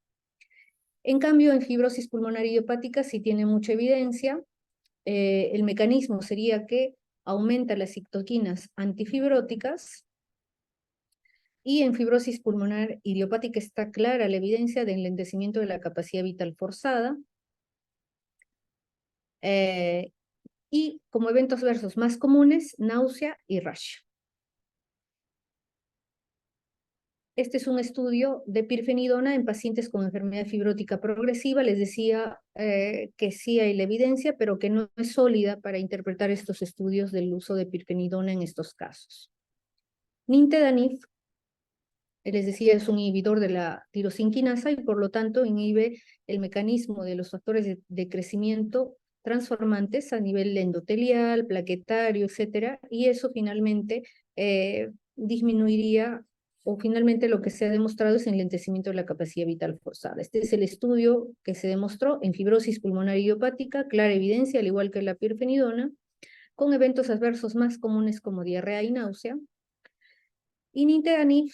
En cambio, en fibrosis pulmonar idiopática sí tiene mucha evidencia. El mecanismo sería que aumenta las citoquinas antifibróticas, y en fibrosis pulmonar idiopática está clara la evidencia de enlentecimiento de la capacidad vital forzada. Y como eventos adversos más comunes, náusea y rash. Este es un estudio de pirfenidona en pacientes con enfermedad fibrótica progresiva. Les decía que sí hay la evidencia, pero que no es sólida para interpretar estos estudios del uso de pirfenidona en estos casos. Nintedanib, les decía, es un inhibidor de la tirosinquinasa y por lo tanto inhibe el mecanismo de los factores de crecimiento transformantes a nivel endotelial, plaquetario, etcétera, y eso finalmente disminuiría, o finalmente lo que se ha demostrado es enlentecimiento de la capacidad vital forzada. Este es el estudio que se demostró en fibrosis pulmonar idiopática, clara evidencia, al igual que la pirfenidona, con eventos adversos más comunes como diarrea y náusea. Y nintedanib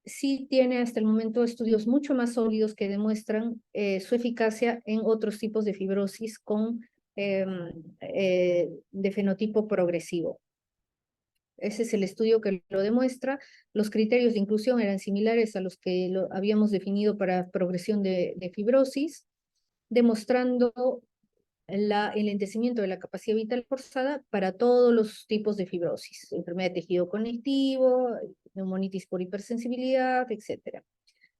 sí tiene hasta el momento estudios mucho más sólidos que demuestran su eficacia en otros tipos de fibrosis con de fenotipo progresivo. Ese es el estudio que lo demuestra. Los criterios de inclusión eran similares a los que habíamos definido para progresión de fibrosis, demostrando el enlentecimiento de la capacidad vital forzada para todos los tipos de fibrosis, enfermedad de tejido conectivo, neumonitis por hipersensibilidad, etc.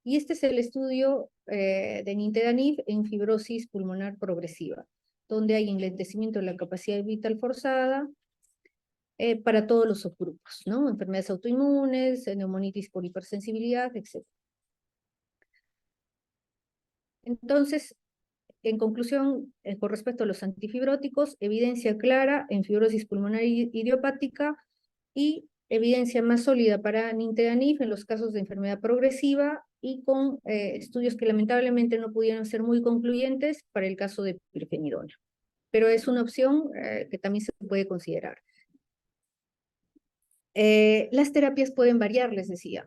Y este es el estudio de nintedanib en fibrosis pulmonar progresiva, donde hay enlentecimiento de la capacidad vital forzada para todos los subgrupos, ¿no? Enfermedades autoinmunes, neumonitis por hipersensibilidad, etc. Entonces, en conclusión, con respecto a los antifibróticos, evidencia clara en fibrosis pulmonar idiopática y evidencia más sólida para nintedanib en los casos de enfermedad progresiva y con estudios que lamentablemente no pudieron ser muy concluyentes para el caso de pirfenidona. Pero es una opción que también se puede considerar. Las terapias pueden variar, les decía.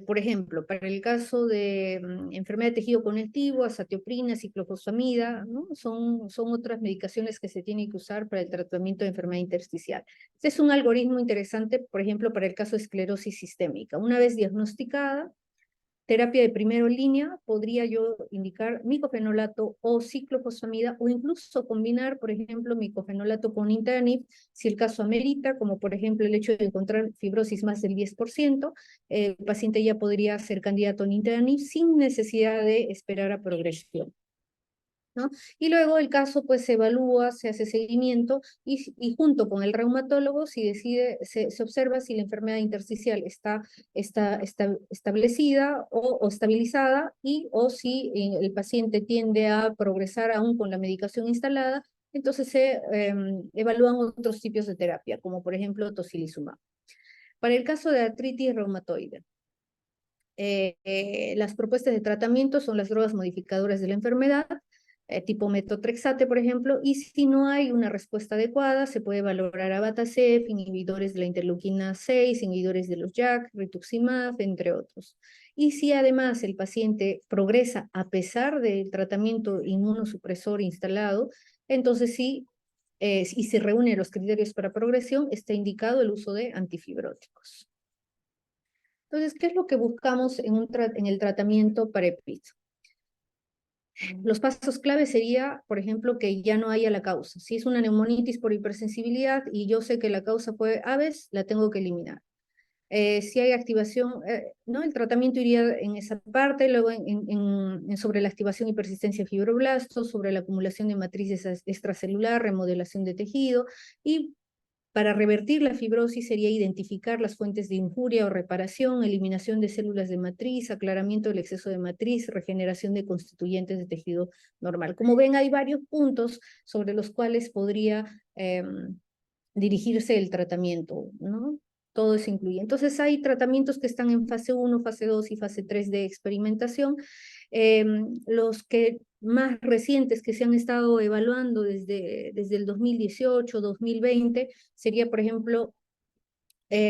Por ejemplo, para el caso de enfermedad de tejido conectivo, azatioprina, ciclofosfamida, ¿no? Son otras medicaciones que se tienen que usar para el tratamiento de enfermedad intersticial. Este es un algoritmo interesante, por ejemplo, para el caso de esclerosis sistémica. Una vez diagnosticada, terapia de primera línea, podría yo indicar micofenolato o ciclofosfamida, o incluso combinar, por ejemplo, micofenolato con nintedanib, si el caso amerita, como por ejemplo el hecho de encontrar fibrosis más del 10%, el paciente ya podría ser candidato a nintedanib sin necesidad de esperar a progresión, ¿no? Y luego el caso pues se evalúa, se hace seguimiento y junto con el reumatólogo se observa si la enfermedad intersticial está establecida o estabilizada o si el paciente tiende a progresar aún con la medicación instalada, entonces se evalúan otros tipos de terapia, como por ejemplo tocilizumab. Para el caso de artritis reumatoide, las propuestas de tratamiento son las drogas modificadoras de la enfermedad, tipo metotrexate, por ejemplo, y si no hay una respuesta adecuada, se puede valorar abatacept, inhibidores de la interleuquina 6, inhibidores de los JAK, rituximab, entre otros. Y si además el paciente progresa a pesar del tratamiento inmunosupresor instalado, entonces sí, y se reúnen los criterios para progresión, está indicado el uso de antifibróticos. Entonces, ¿qué es lo que buscamos en el tratamiento para EPIT? Los pasos clave sería, por ejemplo, que ya no haya la causa. Si es una neumonitis por hipersensibilidad y yo sé que la causa fue Aves, la tengo que eliminar. Si hay activación, ¿no? El tratamiento iría en esa parte, luego sobre la activación y persistencia de fibroblastos, sobre la acumulación de matrices extracelular, remodelación de tejido, y para revertir la fibrosis sería identificar las fuentes de injuria o reparación, eliminación de células de matriz, aclaramiento del exceso de matriz, regeneración de constituyentes de tejido normal. Como ven, hay varios puntos sobre los cuales podría dirigirse el tratamiento, ¿no? Todo eso incluye. Entonces hay tratamientos que están en fase 1, fase 2 y fase 3 de experimentación. Los que más recientes que se han estado evaluando desde el 2018, 2020, sería, por ejemplo,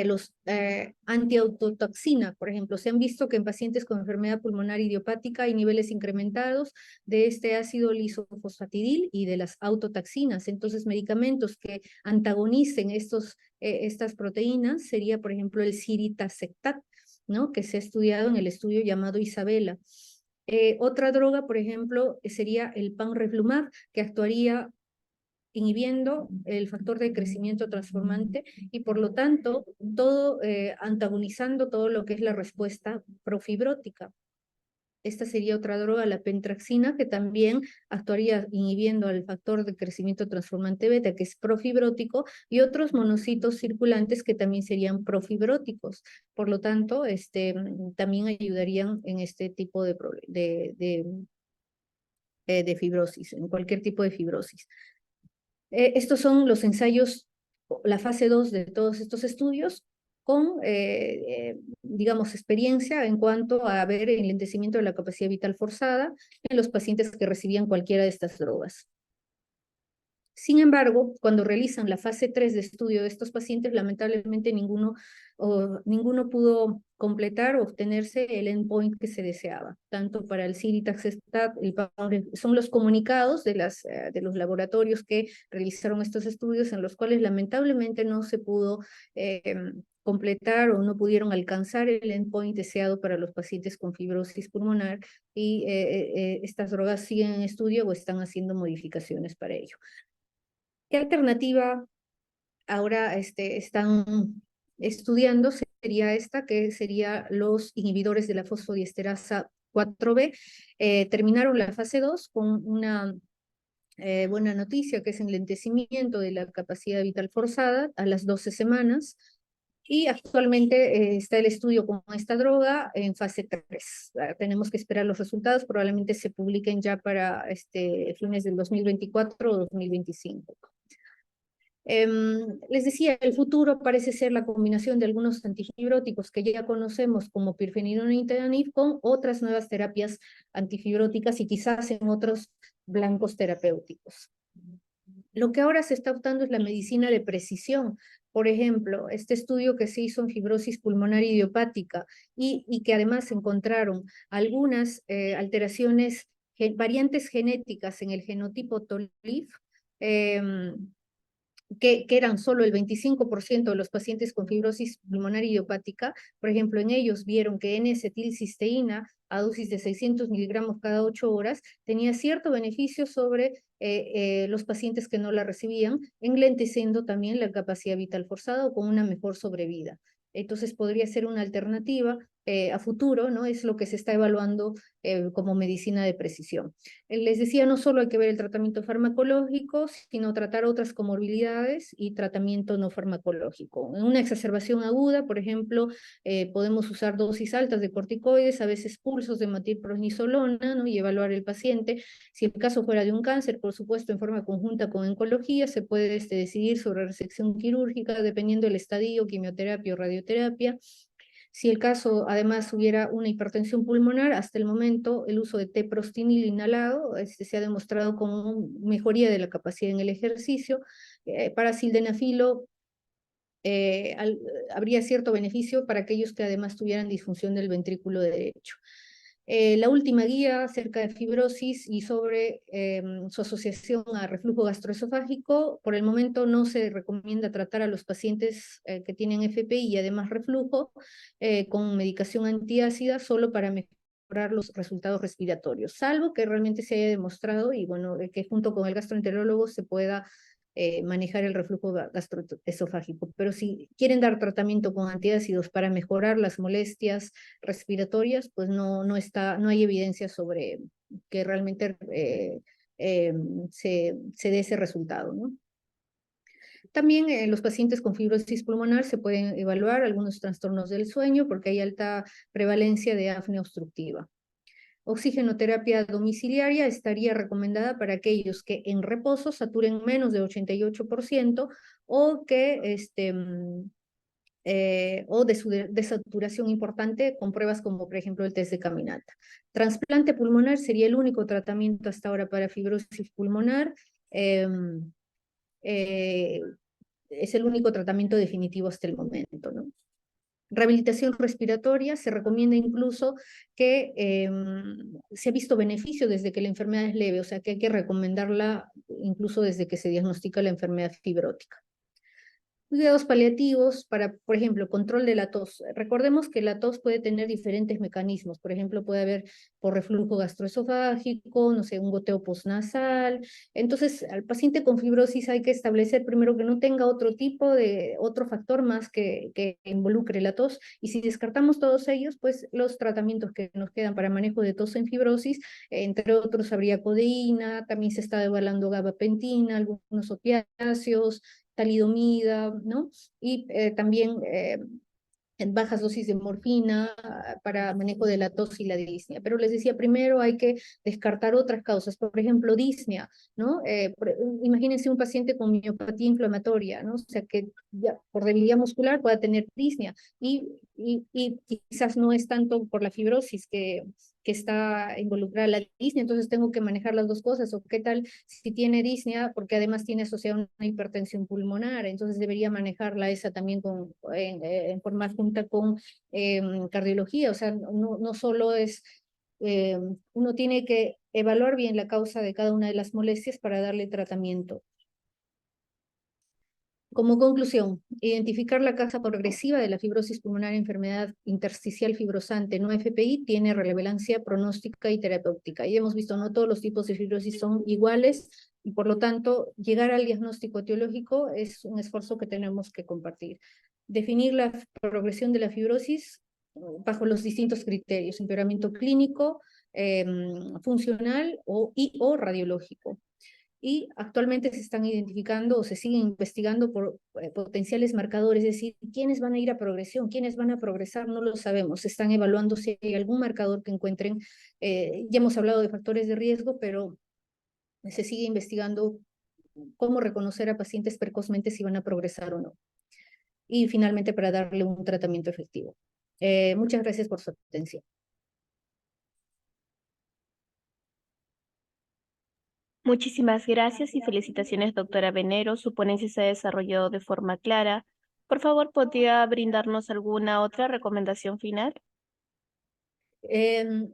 los antiautotoxina, por ejemplo. Se han visto que en pacientes con enfermedad pulmonar idiopática hay niveles incrementados de este ácido lisofosfatidil y de las autotoxinas. Entonces, medicamentos que antagonicen estas proteínas sería, por ejemplo, el ciritacectat, ¿no? Que se ha estudiado en el estudio llamado Isabela. Otra droga, por ejemplo, sería el panreflumab, que actuaría inhibiendo el factor de crecimiento transformante y por lo tanto antagonizando todo lo que es la respuesta profibrótica. Esta sería otra droga, la pentraxina, que también actuaría inhibiendo el factor de crecimiento transformante beta, que es profibrótico, y otros monocitos circulantes que también serían profibróticos. Por lo tanto, también ayudarían en este tipo de fibrosis, en cualquier tipo de fibrosis. Estos son los ensayos, la fase 2 de todos estos estudios, con, digamos, experiencia en cuanto a ver el enlentecimiento de la capacidad vital forzada en los pacientes que recibían cualquiera de estas drogas. Sin embargo, cuando realizan la fase 3 de estudio de estos pacientes, lamentablemente ninguno pudo completar o obtenerse el endpoint que se deseaba, tanto para el CIRI-TAXSTAT, son los comunicados de los laboratorios que realizaron estos estudios, en los cuales lamentablemente no se pudo completar o no pudieron alcanzar el endpoint deseado para los pacientes con fibrosis pulmonar, y estas drogas siguen en estudio o están haciendo modificaciones para ello. ¿Qué alternativa ahora están estudiando? Sería esta, que sería los inhibidores de la fosfodiesterasa 4B. Terminaron la fase 2 con una buena noticia, que es enlentecimiento de la capacidad vital forzada a las 12 semanas, y actualmente está el estudio con esta droga en fase 3. Tenemos que esperar los resultados, probablemente se publiquen ya para fines del 2024 o 2025. Les decía, el futuro parece ser la combinación de algunos antifibróticos que ya conocemos, como pirfenidona y nintedanib, con otras nuevas terapias antifibróticas y quizás en otros blancos terapéuticos. Lo que ahora se está optando es la medicina de precisión. Por ejemplo, este estudio que se hizo en fibrosis pulmonar idiopática y que además encontraron algunas alteraciones, variantes genéticas en el genotipo TOLIF, que eran solo el 25% de los pacientes con fibrosis pulmonar idiopática. Por ejemplo, en ellos vieron que N-acetilcisteína a dosis de 600 miligramos cada 8 horas tenía cierto beneficio sobre los pacientes que no la recibían, enlenteciendo también la capacidad vital forzada o con una mejor sobrevida. Entonces podría ser una alternativa a futuro, ¿no? Es lo que se está evaluando como medicina de precisión. Les decía, no solo hay que ver el tratamiento farmacológico, sino tratar otras comorbilidades y tratamiento no farmacológico. En una exacerbación aguda, por ejemplo, podemos usar dosis altas de corticoides, a veces pulsos de metilprednisolona, ¿no? Y evaluar el paciente. Si el caso fuera de un cáncer, por supuesto, en forma conjunta con oncología, se puede decidir sobre resección quirúrgica, dependiendo del estadio, quimioterapia o radioterapia. Si el caso además hubiera una hipertensión pulmonar, hasta el momento el uso de teprostinil inhalado se ha demostrado como mejoría de la capacidad en el ejercicio. Para sildenafilo habría cierto beneficio para aquellos que además tuvieran disfunción del ventrículo derecho. La última guía acerca de fibrosis y sobre su asociación a reflujo gastroesofágico, por el momento no se recomienda tratar a los pacientes que tienen FPI y además reflujo con medicación antiácida solo para mejorar los resultados respiratorios, salvo que realmente se haya demostrado, y bueno, que junto con el gastroenterólogo se pueda manejar el reflujo gastroesofágico. Pero si quieren dar tratamiento con antiácidos para mejorar las molestias respiratorias, pues no hay evidencia sobre que realmente se dé ese resultado, ¿no? También en los pacientes con fibrosis pulmonar se pueden evaluar algunos trastornos del sueño porque hay alta prevalencia de apnea obstructiva. Oxigenoterapia domiciliaria estaría recomendada para aquellos que en reposo saturen menos de 88% o que o de su desaturación importante con pruebas como por ejemplo el test de caminata. Trasplante pulmonar sería el único tratamiento hasta ahora para fibrosis pulmonar. Es el único tratamiento definitivo hasta el momento, ¿no? Rehabilitación respiratoria, se recomienda incluso que se ha visto beneficio desde que la enfermedad es leve, o sea que hay que recomendarla incluso desde que se diagnostica la enfermedad fibrótica. Cuidados paliativos para, por ejemplo, control de la tos. Recordemos que la tos puede tener diferentes mecanismos. Por ejemplo, puede haber por reflujo gastroesofágico, no sé, un goteo postnasal. Entonces, al paciente con fibrosis hay que establecer primero que no tenga otro factor más que involucre la tos. Y si descartamos todos ellos, pues los tratamientos que nos quedan para manejo de tos en fibrosis, entre otros habría codeína, también se está evaluando gabapentina, algunos opiáceos, talidomida, ¿no? Y también en bajas dosis de morfina para manejo de la tos y la disnea. Pero les decía, primero hay que descartar otras causas, por ejemplo, disnea, ¿no? Imagínense un paciente con miopatía inflamatoria, ¿no? O sea, que ya por debilidad muscular pueda tener disnea, y y quizás no es tanto por la fibrosis que está involucrada la disnea, entonces tengo que manejar las dos cosas, o qué tal si tiene disnea, porque además tiene asociada una hipertensión pulmonar, entonces debería manejarla esa también en forma junta con cardiología, o sea, no solo es, uno tiene que evaluar bien la causa de cada una de las molestias para darle tratamiento. Como conclusión, identificar la causa progresiva de la fibrosis pulmonar, enfermedad intersticial fibrosante, no FPI, tiene relevancia pronóstica y terapéutica. Y hemos visto, no todos los tipos de fibrosis son iguales, y por lo tanto, llegar al diagnóstico etiológico es un esfuerzo que tenemos que compartir. Definir la progresión de la fibrosis bajo los distintos criterios, empeoramiento clínico, funcional o radiológico. Y actualmente se están identificando o se siguen investigando por potenciales marcadores, es decir, quiénes van a ir a progresión, quiénes van a progresar, no lo sabemos. Se están evaluando si hay algún marcador que encuentren. Ya hemos hablado de factores de riesgo, pero se sigue investigando cómo reconocer a pacientes precozmente si van a progresar o no. Y finalmente para darle un tratamiento efectivo. Muchas gracias por su atención. Muchísimas gracias y felicitaciones, doctora Venero. Su ponencia se ha desarrollado de forma clara. Por favor, ¿podría brindarnos alguna otra recomendación final? Eh,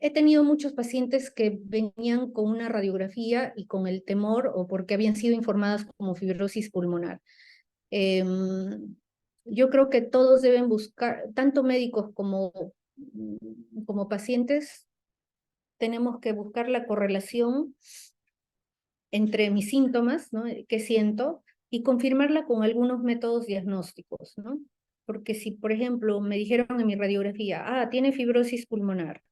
He tenido muchos pacientes que venían con una radiografía y con el temor o porque habían sido informadas como fibrosis pulmonar. Yo creo que todos deben buscar, tanto médicos como pacientes, tenemos que buscar la correlación entre mis síntomas, ¿no? ¿Qué siento? Y confirmarla con algunos métodos diagnósticos, ¿no? Porque si, por ejemplo, me dijeron en mi radiografía, tiene fibrosis pulmonar,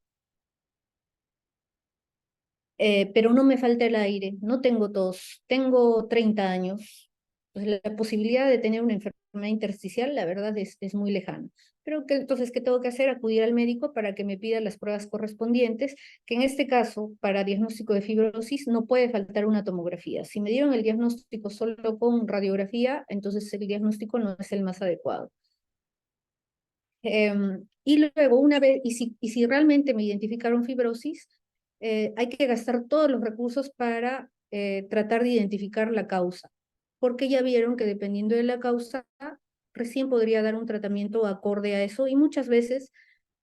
pero no me falta el aire, no tengo tos, tengo 30 años. Pues la posibilidad de tener una enfermedad intersticial, la verdad, es muy lejana. Pero entonces, ¿qué tengo que hacer? Acudir al médico para que me pida las pruebas correspondientes, que en este caso, para diagnóstico de fibrosis, no puede faltar una tomografía. Si me dieron el diagnóstico solo con radiografía, entonces el diagnóstico no es el más adecuado. Y luego, y si realmente me identificaron fibrosis, hay que gastar todos los recursos para tratar de identificar la causa, porque ya vieron que dependiendo de la causa, recién podría dar un tratamiento acorde a eso y muchas veces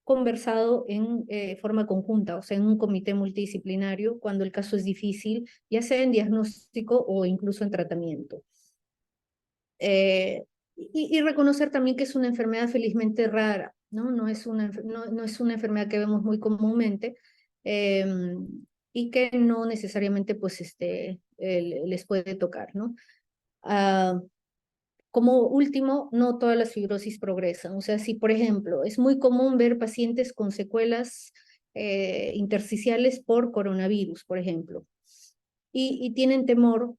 conversado en forma conjunta, o sea, en un comité multidisciplinario, cuando el caso es difícil, ya sea en diagnóstico o incluso en tratamiento. Y reconocer también que es una enfermedad felizmente rara, ¿no? No es una enfermedad que vemos muy comúnmente y que no necesariamente pues, les puede tocar, ¿no? Como último, no todas las fibrosis progresan. O sea, si por ejemplo es muy común ver pacientes con secuelas intersticiales por coronavirus, por ejemplo, y tienen temor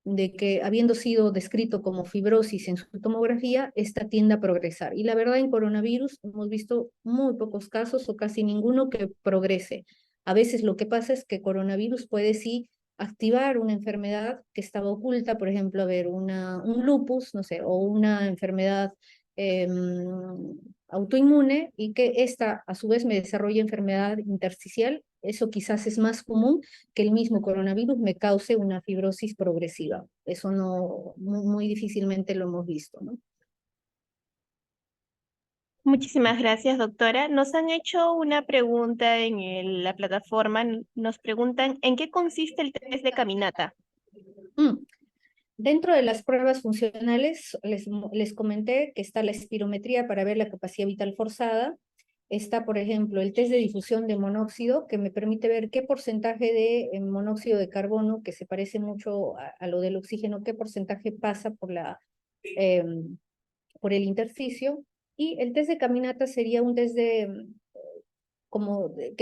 de que habiendo sido descrito como fibrosis en su tomografía, esta tiende a progresar. Y la verdad, en coronavirus hemos visto muy pocos casos o casi ninguno que progrese. A veces lo que pasa es que coronavirus puede sí activar una enfermedad que estaba oculta, por ejemplo, a ver, un lupus, no sé, o una enfermedad eh, autoinmune y que esta a su vez me desarrolla enfermedad intersticial. Eso quizás es más común que el mismo coronavirus me cause una fibrosis progresiva. Eso no, muy difícilmente lo hemos visto, ¿no? Muchísimas gracias, doctora. Nos han hecho una pregunta en la plataforma. Nos preguntan, ¿en qué consiste el test de caminata? Mm. Dentro de las pruebas funcionales, les comenté que está la espirometría para ver la capacidad vital forzada. Está, por ejemplo, el test de difusión de monóxido, que me permite ver qué porcentaje de monóxido de carbono, que se parece mucho a lo del oxígeno, qué porcentaje pasa por el intersticio. Y el test de caminata sería un test que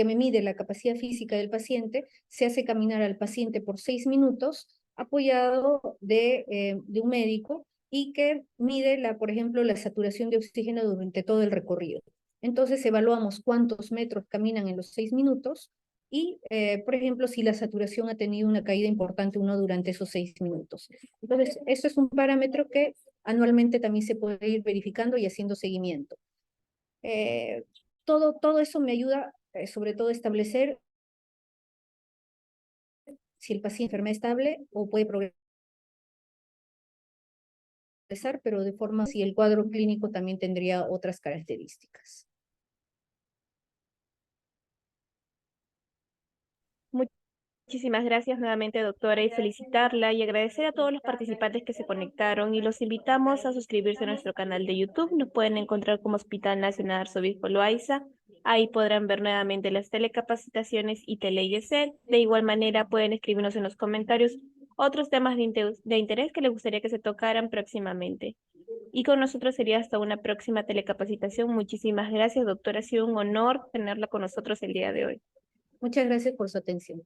me mide la capacidad física del paciente, se hace caminar al paciente por 6 minutos, apoyado de un médico, y que mide, por ejemplo, la saturación de oxígeno durante todo el recorrido. Entonces evaluamos cuántos metros caminan en los 6 minutos y, por ejemplo, si la saturación ha tenido una caída importante o no durante esos 6 minutos. Entonces, eso es un parámetro que anualmente también se puede ir verificando y haciendo seguimiento. Todo eso me ayuda, sobre todo, a establecer si el paciente enferma estable o puede progresar, pero de forma si el cuadro clínico también tendría otras características. Muchísimas gracias nuevamente, doctora, y felicitarla y agradecer a todos los participantes que se conectaron y los invitamos a suscribirse a nuestro canal de YouTube. Nos pueden encontrar como Hospital Nacional Arzobispo Loaiza. Ahí podrán ver nuevamente las telecapacitaciones y TeleIESER. De igual manera, pueden escribirnos en los comentarios otros temas de interés que les gustaría que se tocaran próximamente. Y con nosotros sería hasta una próxima telecapacitación. Muchísimas gracias, doctora. Ha sido un honor tenerla con nosotros el día de hoy. Muchas gracias por su atención.